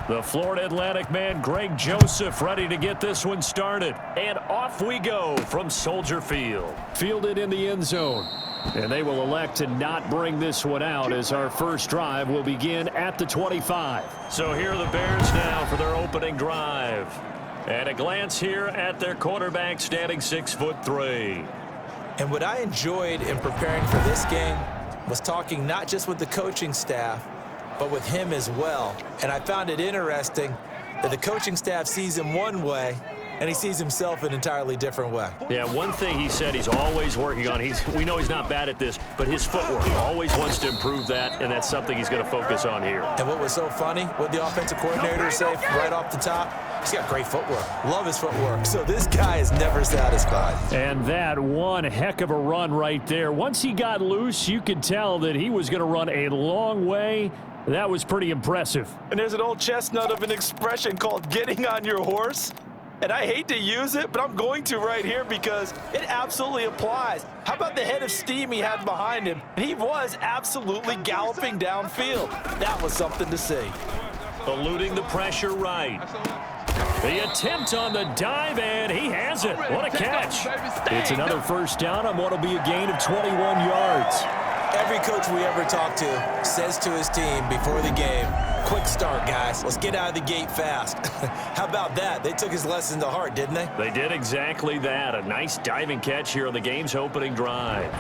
The Florida Atlantic man, Greg Joseph, ready to get this one started. And off we go from Soldier Field. Fielded in the end zone. And they will elect to not bring this one out as our first drive will begin at the 25. So here are the Bears now for their opening drive. And a glance here at their quarterback standing 6'3". And what I enjoyed in preparing for this game was talking not just with the coaching staff, but with him as well. And I found it interesting that the coaching staff sees him one way, and he sees himself an entirely different way. Yeah, one thing he said he's always working on, we know he's not bad at this, but his footwork, always wants to improve that, and that's something he's going to focus on here. And what was so funny, what the offensive coordinator say right off the top, he's got great footwork. Love his footwork. So this guy is never satisfied. And that one heck of a run right there. Once he got loose, you could tell that he was going to run a long way. That was pretty impressive. And there's an old chestnut of an expression called getting on your horse. And I hate to use it, but I'm going to right here because it absolutely applies. How about the head of steam he had behind him? He was absolutely galloping downfield. That was something to see. Eluding the pressure right. The attempt on the dive, and he has it. What a catch. It's another first down on what will be a gain of 21 yards. Every coach we ever talk to says to his team before the game, quick start, guys. Let's get out of the gate fast. How about that? They took his lesson to heart, didn't they? They did exactly that. A nice diving catch here on the game's opening drive.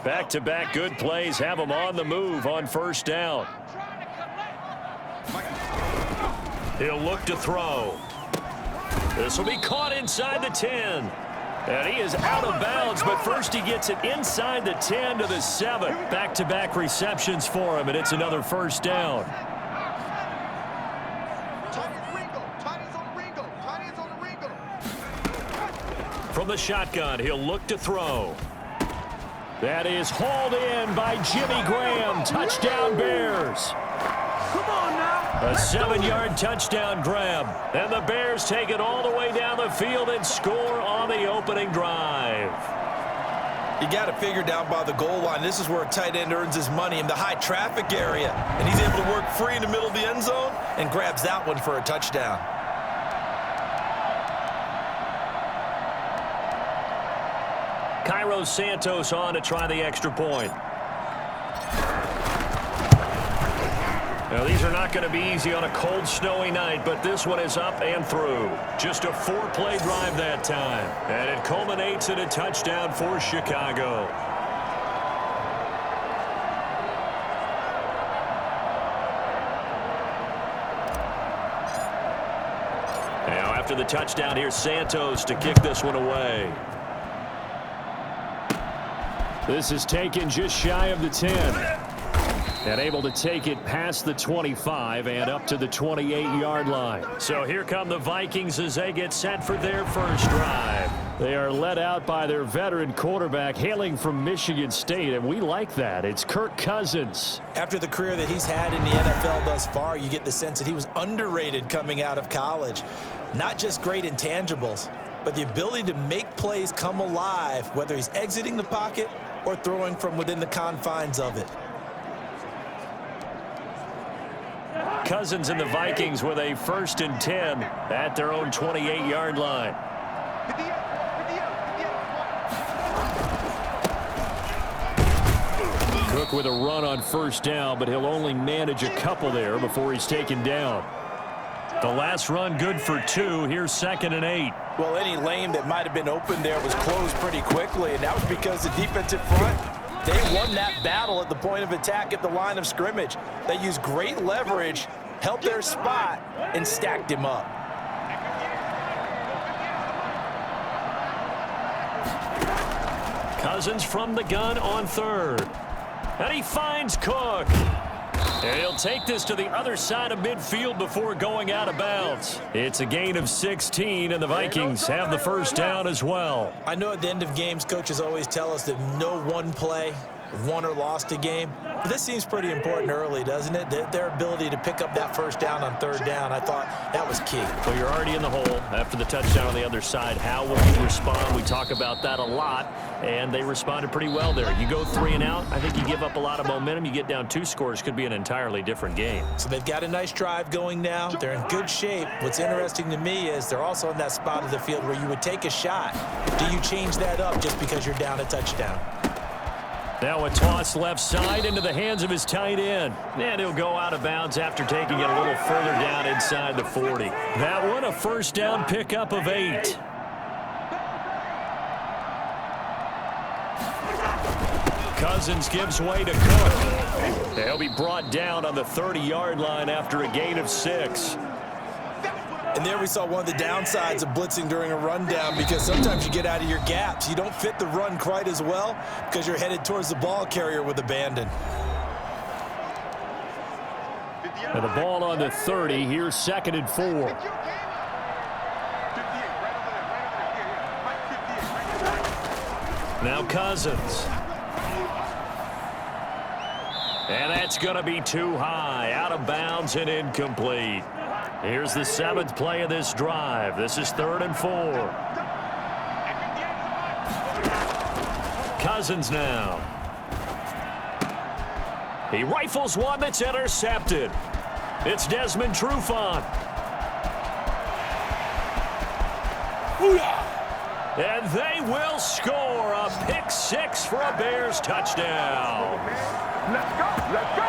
Back-to-back good plays have them on the move on first down. He'll look to throw. This will be caught inside the 10. And he is out of bounds, but first he gets it inside the 10 to the 7. Back-to-back receptions for him, and it's another first down. From the shotgun, he'll look to throw. That is hauled in by Jimmy Graham. Touchdown, Bears. Come on now. A 7-yard touchdown grab. And the Bears take it all the way down the field and score on the opening drive. You got to figure down by the goal line. This is where a tight end earns his money, in the high traffic area. And he's able to work free in the middle of the end zone and grabs that one for a touchdown. Cairo Santos on to try the extra point. Now, these are not going to be easy on a cold, snowy night, but this one is up and through. Just a 4-play drive that time. And it culminates in a touchdown for Chicago. Now, after the touchdown, here's Santos to kick this one away. This is taken just shy of the 10. And able to take it past the 25 and up to the 28-yard line. So here come the Vikings as they get set for their first drive. They are led out by their veteran quarterback hailing from Michigan State, and we like that. It's Kirk Cousins. After the career that he's had in the NFL thus far, you get the sense that he was underrated coming out of college. Not just great intangibles, but the ability to make plays come alive, whether he's exiting the pocket or throwing from within the confines of it. Cousins and the Vikings with a 1st and 10 at their own 28-yard line. Cook with a run on first down, but he'll only manage a couple there before he's taken down. The last run good for 2. Here's 2nd and 8. Well, any lane that might have been open there was closed pretty quickly, and that was because the defensive front, they won that battle at the point of attack at the line of scrimmage. They used great leverage, held their spot, and stacked him up. Cousins from the gun on 3rd. And he finds Cook. And he'll take this to the other side of midfield before going out of bounds. It's a gain of 16, and the Vikings have the first down as well. I know at the end of games, coaches always tell us that no one play won or lost a game. But this seems pretty important early, doesn't it? Their ability to pick up that first down on third down, I thought that was key. Well, you're already in the hole after the touchdown on the other side. How will you respond? We talk about that a lot, and they responded pretty well there. You go 3 and out, I think you give up a lot of momentum. You get down 2 scores, could be an entirely different game. So they've got a nice drive going now. They're in good shape. What's interesting to me is they're also in that spot of the field where you would take a shot. Do you change that up just because you're down a touchdown? Now a toss left side into the hands of his tight end. And he'll go out of bounds after taking it a little further down inside the 40. That one a first down pickup of 8. Cousins gives way to Cook. They'll be brought down on the 30-yard line after a gain of 6. And there we saw one of the downsides of blitzing during a rundown, because sometimes you get out of your gaps. You don't fit the run quite as well because you're headed towards the ball carrier with abandon. And the ball on the 30. Here's 2nd and 4. Now Cousins. And that's going to be too high. Out of bounds and incomplete. Here's the 7th play of this drive. This is 3rd and 4. Cousins now. He rifles one that's intercepted. It's Desmond Trufant. And they will score a pick 6 for a Bears touchdown. Let's go! Let's go!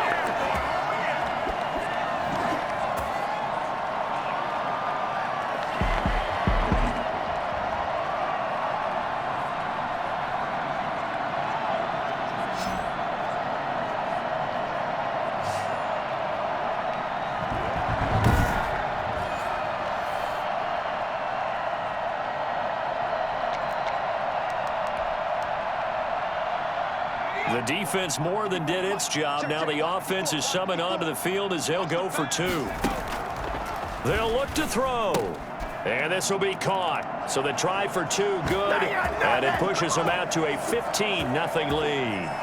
The defense more than did its job. Now the offense is summoned onto the field as they'll go for 2. They'll look to throw. And this will be caught. So the try for 2 good. And it pushes them out to a 15-0 lead.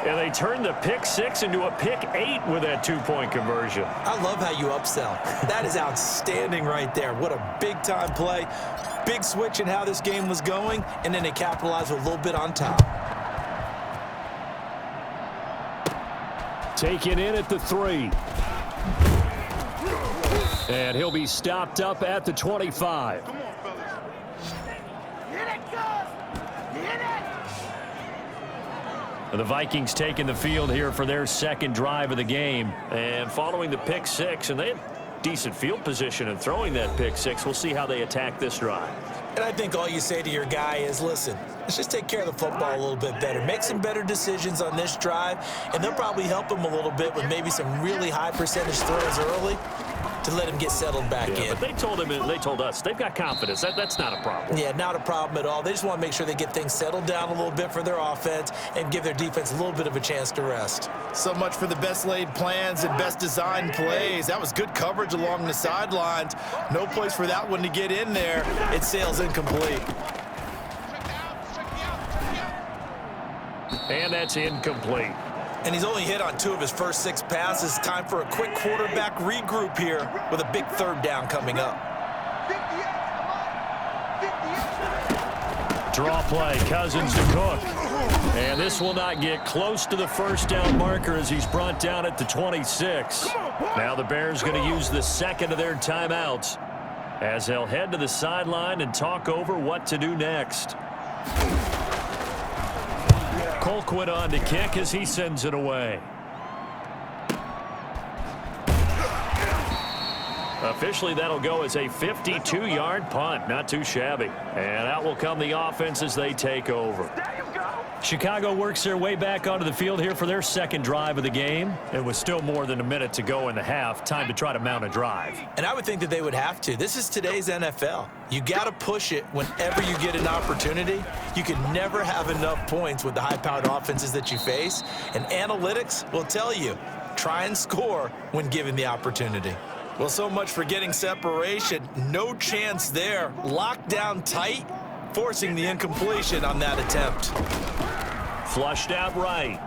And they turn the pick 6 into a pick 8 with that 2-point conversion. I love how you upsell. That is outstanding right there. What a big-time play. Big switch in how this game was going, and then they capitalized with a little bit on top. Taken in at the 3. And he'll be stopped up at the 25. Come on, fellas. Get it, Gus! Get it! The Vikings taking the field here for their 2nd drive of the game. And following the pick 6, and they had decent field position in throwing that pick 6. We'll see how they attack this drive. And I think all you say to your guy is, listen, let's just take care of the football a little bit better. Make some better decisions on this drive, and they'll probably help him a little bit with maybe some really high percentage throws early to let him get settled back in. But they told us they've got confidence. That's not a problem. Yeah, not a problem at all. They just want to make sure they get things settled down a little bit for their offense and give their defense a little bit of a chance to rest. So much for the best laid plans and best designed plays. That was good coverage along the sidelines. No place for that one to get in there. It sails incomplete. And that's incomplete. And he's only hit on 2 of his first 6 passes. Time for a quick quarterback regroup here with a big 3rd down coming up. Draw play, Cousins to Cook. And this will not get close to the first down marker as he's brought down at the 26. Now the Bears going to use the 2nd of their timeouts as they'll head to the sideline and talk over what to do next. Colquitt on to kick as he sends it away. Officially, that'll go as a 52-yard punt. Not too shabby. And out will come the offense as they take over. Chicago works their way back onto the field here for their 2nd drive of the game. And with still more than a minute to go in the half, time to try to mount a drive. And I would think that they would have to. This is today's NFL. You got to push it whenever you get an opportunity. You can never have enough points with the high-powered offenses that you face. And analytics will tell you, try and score when given the opportunity. Well, so much for getting separation. No chance there. Locked down tight, forcing the incompletion on that attempt. Flushed out right.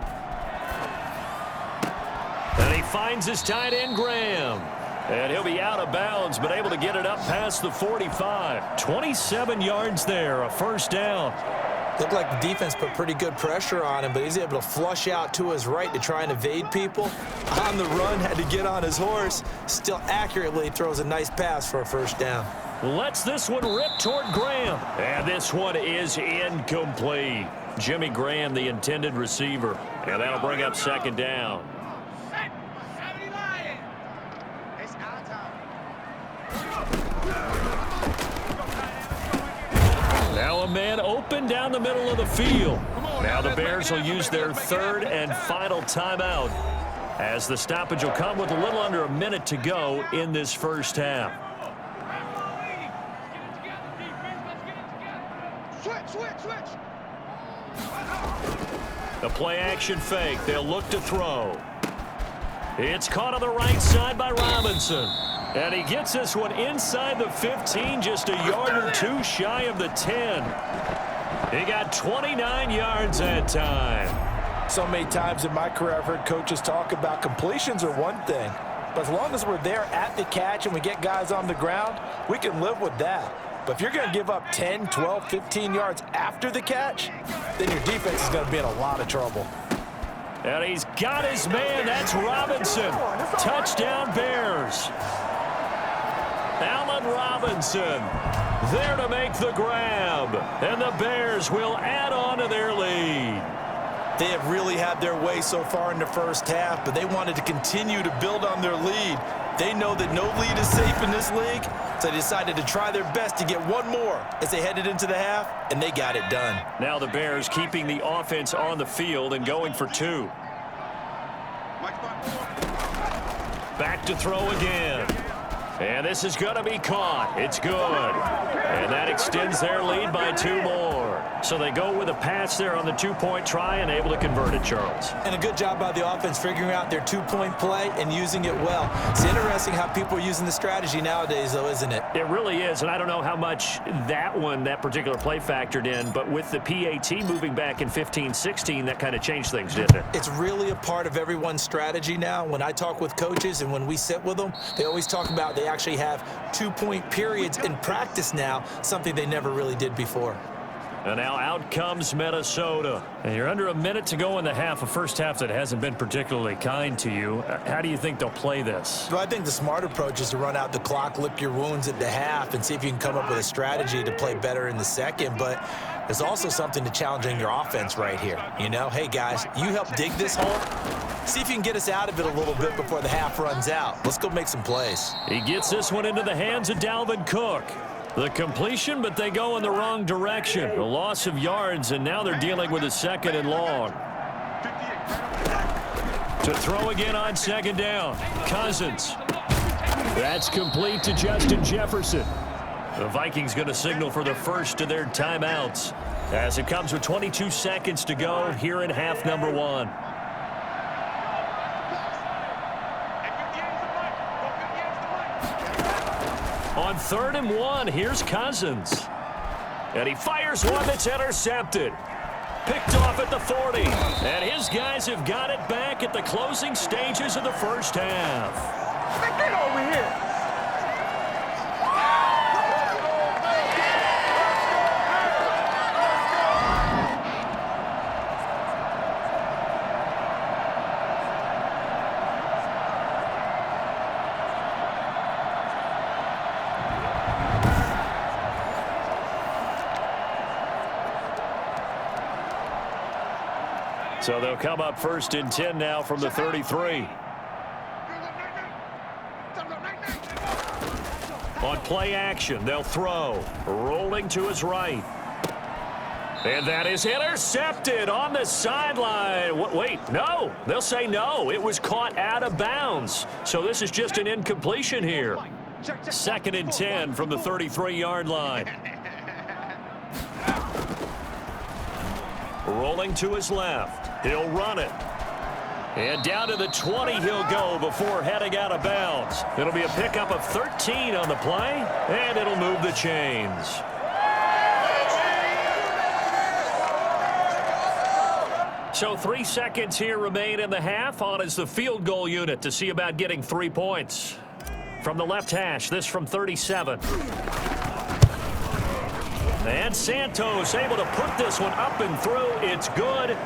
finds his tight end, Graham. And he'll be out of bounds, but able to get it up past the 45. 27 yards there, a first down. Looked like the defense put pretty good pressure on him, but he's able to flush out to his right to try and evade people. On the run, had to get on his horse. Still accurately throws a nice pass for a first down. Lets this one rip toward Graham. And this one is incomplete. Jimmy Graham, the intended receiver. And that'll bring up second down. Now a man open down the middle of the field. Now the Bears will use their third and final timeout, as the stoppage will come with a little under a minute to go in this first half. Switch. The play action fake. They'll look to throw. It's caught on the right side by Robinson. And he gets this one inside the 15, just a yard or two shy of the 10. He got 29 yards that time. So many times in my career I've heard coaches talk about completions are one thing, but as long as we're there at the catch and we get guys on the ground, we can live with that. But if you're going to give up 10, 12, 15 yards after the catch, then your defense is going to be in a lot of trouble. And he's got his man. That's Robinson. Touchdown, Bears. Allen Robinson there to make the grab. And the Bears will add on to their lead. They have really had their way so far in the first half, but they wanted to continue to build on their lead. They know that no lead is safe in this league, so they decided to try their best to get one more as they headed into the half, and they got it done. Now the Bears keeping the offense on the field and going for two. Back to throw again. And this is going to be caught. It's good. And that extends their lead by two more. So they go with a pass there on the two-point try and able to convert it, Charles. And a good job by the offense figuring out their two-point play and using it well. It's interesting how people are using the strategy nowadays, though, isn't it? It really is, and I don't know how much that particular play factored in, but with the PAT moving back in 15-16, that kind of changed things, didn't it? It's really a part of everyone's strategy now. When I talk with coaches and when we sit with them, they always talk about they actually have two-point periods in practice now, something they never really did before. And now out comes Minnesota. And you're under a minute to go in the half, a first half that hasn't been particularly kind to you. How do you think they'll play this? Well, I think the smart approach is to run out the clock, lick your wounds at the half, and see if you can come up with a strategy to play better in the second. But there's also something to challenging your offense right here. You know, hey, guys, you help dig this hole. See if you can get us out of it a little bit before the half runs out. Let's go make some plays. He gets this one into the hands of Dalvin Cook. The completion, but they go in the wrong direction. A loss of yards, and now they're dealing with a second and long. To throw again on second down. Cousins. That's complete to Justin Jefferson. The Vikings going to signal for the first of their timeouts as it comes with 22 seconds to go here in half number one. On 3rd and 1, here's Cousins. And he fires one that's intercepted. Picked off at the 40. And his guys have got it back at the closing stages of the first half. Get over here. So they'll come up 1st and 10 now from the 33. On play action, they'll throw. Rolling to his right. And that is intercepted on the sideline. Wait, no. They'll say no. It was caught out of bounds. So this is just an incompletion here. 2nd and 10 from the 33-yard line. Rolling to his left. He'll run it. And down to the 20 he'll go before heading out of bounds. It'll be a pickup of 13 on the play, and it'll move the chains. So 3 seconds here remain in the half. On is the field goal unit to see about getting 3 points. From the left hash, this from 37. And Santos able to put this one up and through. It's good.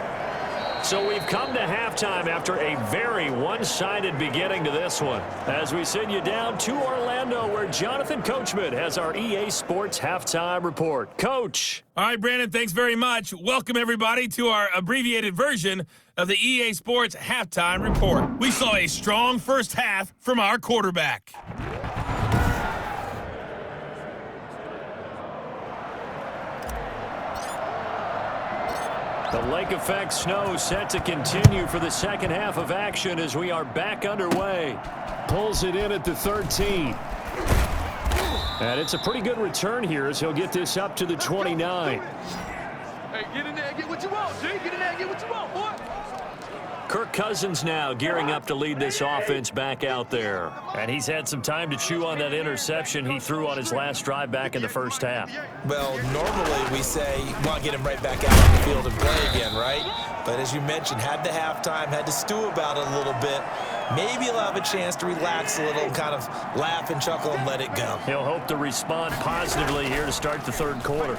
So we've come to halftime after a very one-sided beginning to this one. As we send you down to Orlando, where Jonathan Coachman has our EA Sports Halftime Report. Coach. All right, Brandon, thanks very much. Welcome, everybody, to our abbreviated version of the EA Sports Halftime Report. We saw a strong first half from our quarterback. The lake effect snow set to continue for the second half of action as we are back underway. Pulls it in at the 13. And it's a pretty good return here as he'll get this up to the 29. Hey, get in there and get what you want, G. Get in there and get what you want, boy. Kirk Cousins now gearing up to lead this offense back out there. And he's had some time to chew on that interception he threw on his last drive back in the first half. Well, normally we say you want to get him right back out on the field and play again, right? But as you mentioned, had the halftime, had to stew about it a little bit. Maybe he'll have a chance to relax a little, kind of laugh and chuckle and let it go. He'll hope to respond positively here to start the third quarter.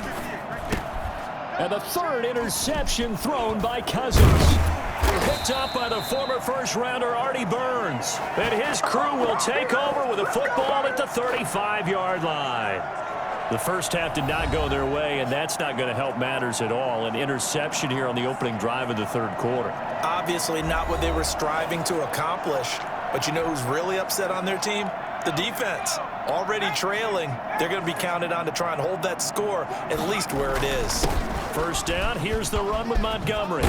And the third interception thrown by Cousins. Picked up by the former first-rounder Artie Burns. And his crew will take over with a football at the 35-yard line. The first half did not go their way, and that's not going to help matters at all. An interception here on the opening drive of the third quarter. Obviously not what they were striving to accomplish. But you know who's really upset on their team? The defense. Already trailing. They're going to be counted on to try and hold that score at least where it is. First down, here's the run with Montgomery.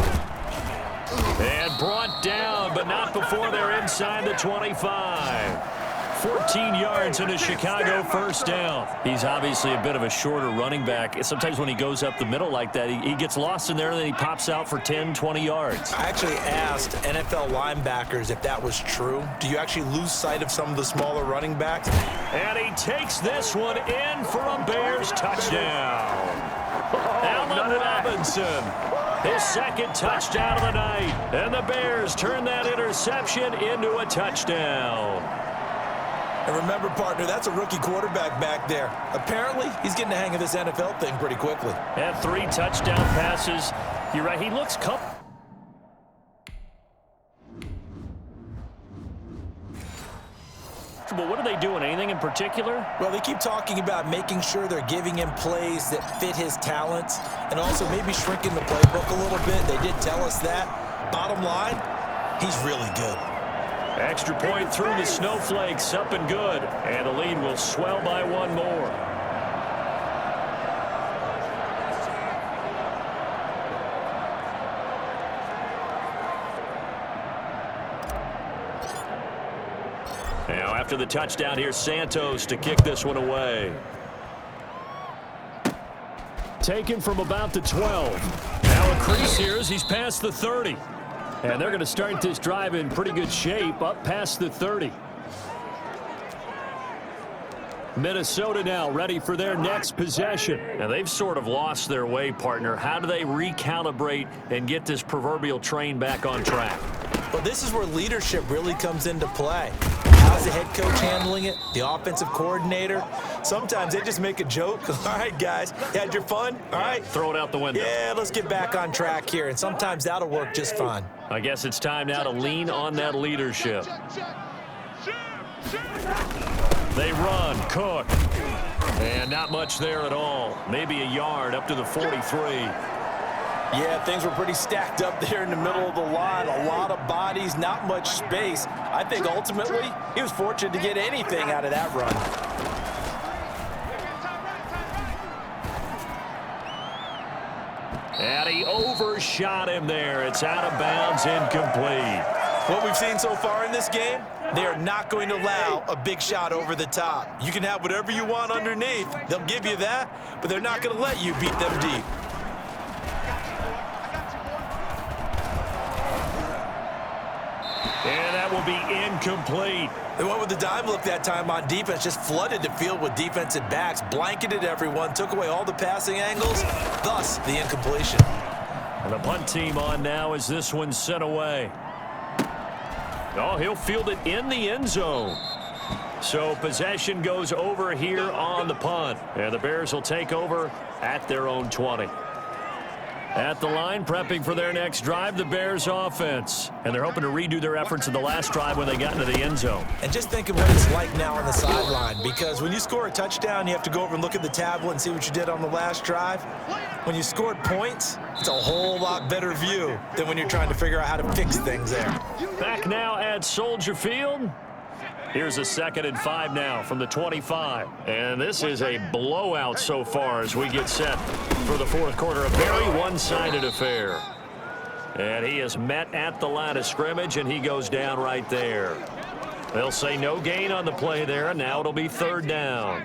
And brought down, but not before they're inside the 25. 14 yards in a Chicago first down. He's obviously a bit of a shorter running back. Sometimes when he goes up the middle like that, he gets lost in there, and then he pops out for 10, 20 yards. I actually asked NFL linebackers if that was true. Do you actually lose sight of some of the smaller running backs? And he takes this one in for a Bears touchdown. Allen Robinson. His second touchdown of the night. And the Bears turn that interception into a touchdown. And remember, partner, that's a rookie quarterback back there. Apparently, he's getting the hang of this NFL thing pretty quickly. And 3 touchdown passes. You're right, he looks comfortable. What are they doing? Anything in particular? Well, they keep talking about making sure they're giving him plays that fit his talents and also maybe shrinking the playbook a little bit. They did tell us that. Bottom line, he's really good. Extra point through the snowflakes, up and good. And the lead will swell by 1 more. Now after the touchdown, here's Santos to kick this one away. Taken from about the 12. Now a crease here as he's past the 30. And they're going to start this drive in pretty good shape, up past the 30. Minnesota now ready for their next possession. Now they've sort of lost their way, partner. How do they recalibrate and get this proverbial train back on track? Well, this is where leadership really comes into play. How's the head coach handling it? The offensive coordinator? Sometimes they just make a joke. All right, guys, you had your fun? All right. Throw it out the window. Yeah, let's get back on track here. And sometimes that'll work just fine. I guess it's time now to lean on that leadership. They run, Cook. And not much there at all. Maybe a yard up to the 43. Yeah, things were pretty stacked up there in the middle of the line. A lot of bodies, not much space. I think ultimately he was fortunate to get anything out of that run. And he overshot him there. It's out of bounds, incomplete. What we've seen so far in this game, they are not going to allow a big shot over the top. You can have whatever you want underneath. They'll give you that, but they're not going to let you beat them deep. And that will be incomplete. They went with the dime look that time on defense, just flooded the field with defensive backs, blanketed everyone, took away all the passing angles, thus the incompletion. And the punt team on now as this one's sent away. Oh, he'll field it in the end zone. So possession goes over here on the punt. And the Bears will take over at their own 20. At the line, prepping for their next drive, the Bears offense. And they're hoping to redo their efforts in the last drive when they got into the end zone. And just think of what it's like now on the sideline, because when you score a touchdown, you have to go over and look at the tablet and see what you did on the last drive. When you scored points, it's a whole lot better view than when you're trying to figure out how to fix things there. Back now at Soldier Field. Here's a 2nd and 5 now from the 25. And this is a blowout so far as we get set for the fourth quarter. A very one-sided affair. And he is met at the line of scrimmage, and he goes down right there. They'll say no gain on the play there, and now it'll be 3rd down.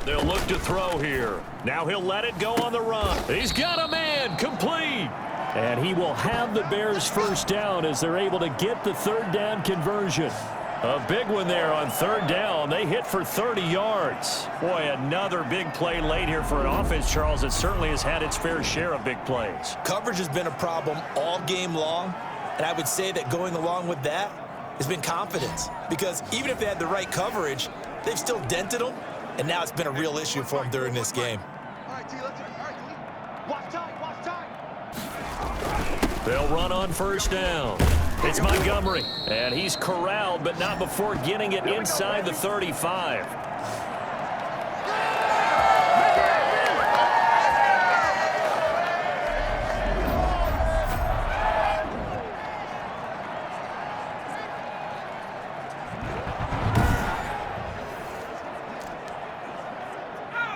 They'll look to throw here. Now he'll let it go on the run. He's got a man, complete. And he will have the Bears first down as they're able to get the 3rd down conversion. A big one there on 3rd down. They hit for 30 yards. Boy, another big play late here for an offense, Charles, that certainly has had its fair share of big plays. Coverage has been a problem all game long, and I would say that going along with that has been confidence. Because even if they had the right coverage, they've still dented them, and now it's been a real issue for them during this game. All right, T, let's go. All right, T. Watch time, watch time. They'll run on 1st down. It's Montgomery, and he's corralled, but not before getting it inside the 35.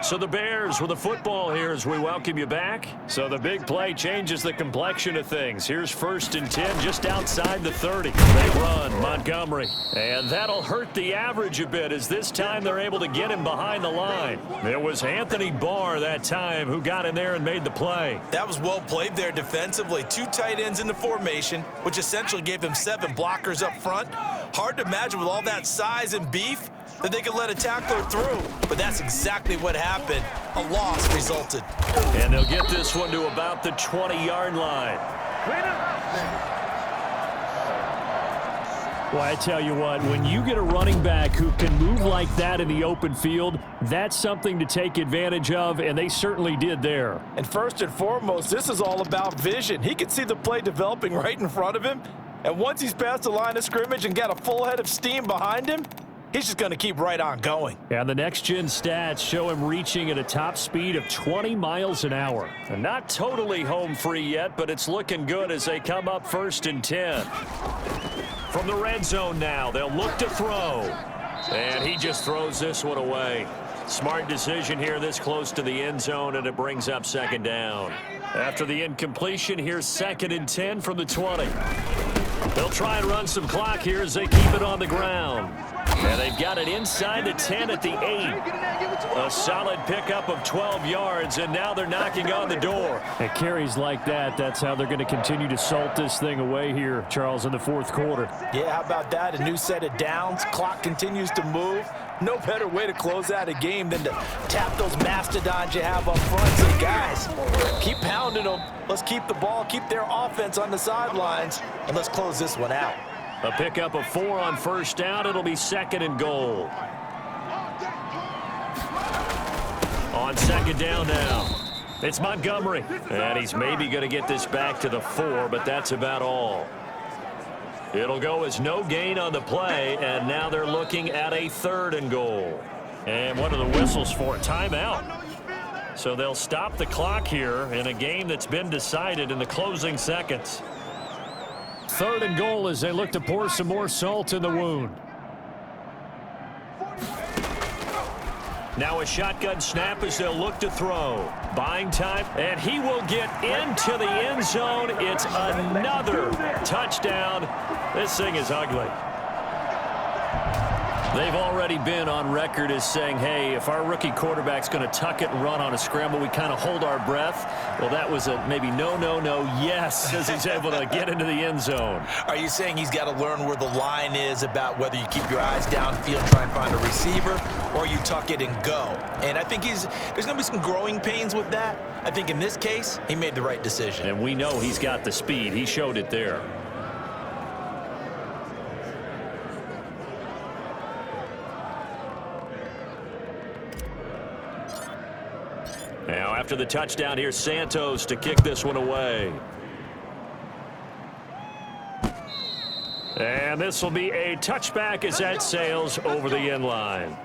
So the Bears with the football here as we welcome you back. So the big play changes the complexion of things. Here's 1st and 10 just outside the 30. They run Montgomery. And that'll hurt the average a bit as this time they're able to get him behind the line. It was Anthony Barr that time who got in there and made the play. That was well played there defensively. 2 tight ends in the formation, which essentially gave them 7 blockers up front. Hard to imagine with all that size and beef that they could let a tackler through, but that's exactly what happened. A loss resulted. And they'll get this one to about the 20-yard line. Well, I tell you what, when you get a running back who can move like that in the open field, that's something to take advantage of, and they certainly did there. And first and foremost, this is all about vision. He can see the play developing right in front of him, and once he's past the line of scrimmage and got a full head of steam behind him, he's just going to keep right on going. And the next-gen stats show him reaching at a top speed of 20 miles an hour. And not totally home free yet, but it's looking good as they come up 1st and 10. From the red zone now, they'll look to throw. And he just throws this one away. Smart decision here this close to the end zone, and it brings up 2nd down. After the incompletion, here's 2nd and 10 from the 20. They'll try and run some clock here as they keep it on the ground. And they've got it inside the 10 at the 8. A solid pickup of 12 yards, and now they're knocking on the door. It carries like that. That's how they're going to continue to salt this thing away here, Charles, in the 4th quarter. Yeah, how about that? A new set of downs. Clock continues to move. No better way to close out a game than to tap those mastodons you have up front. So, guys, keep pounding them. Let's keep the ball, keep their offense on the sidelines, and let's close this one out. A pickup of 4 on 1st down. It'll be 2nd and goal. On 2nd down now, it's Montgomery. And he's maybe going to get this back to the 4, but that's about all. It'll go as no gain on the play, and now they're looking at a 3rd and goal. And what are the whistles for? Timeout. So they'll stop the clock here in a game that's been decided in the closing seconds. 3rd and goal as they look to pour some more salt in the wound. Now a shotgun snap as they'll look to throw. Buying time, and he will get into the end zone. It's another touchdown. This thing is ugly. They've already been on record as saying, hey, if our rookie quarterback's going to tuck it and run on a scramble, we kind of hold our breath. Well, that was a maybe no, yes, as he's able to get into the end zone. Are you saying he's got to learn where the line is about whether you keep your eyes downfield, try and find a receiver, or you tuck it and go. And I think there's going to be some growing pains with that. I think in this case, he made the right decision. And we know he's got the speed. He showed it there. Now, after the touchdown, here's Santos to kick this one away. And this will be a touchback as that sails over the end line.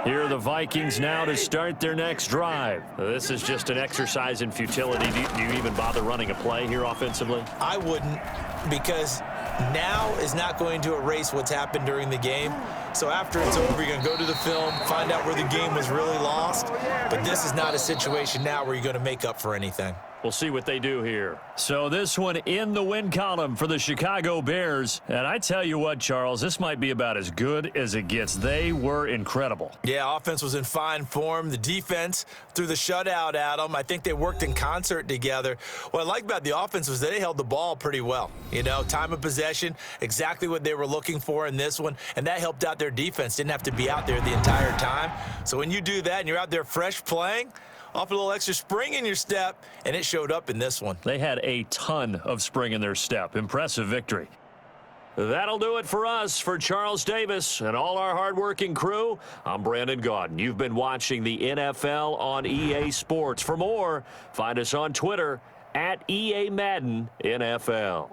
Here are the Vikings now to start their next drive. This is just an exercise in futility. Do you even bother running a play here offensively? I wouldn't, because now is not going to erase what's happened during the game. So after it's over, you're going to go to the film, find out where the game was really lost. But this is not a situation now where you're going to make up for anything. We'll see what they do here. So this one in the win column for the Chicago Bears. And I tell you what, Charles, this might be about as good as it gets. They were incredible. Yeah, offense was in fine form. The defense threw the shutout at them. I think they worked in concert together. What I like about the offense was they held the ball pretty well. You know, time of possession, exactly what they were looking for in this one. And that helped out their defense. Didn't have to be out there the entire time. So when you do that and you're out there fresh playing, off a little extra spring in your step, and it showed up in this one. They had a ton of spring in their step. Impressive victory. That'll do it for us. For Charles Davis and all our hardworking crew, I'm Brandon Gaudin. You've been watching the NFL on EA Sports. For more, find us on Twitter @EA Madden NFL.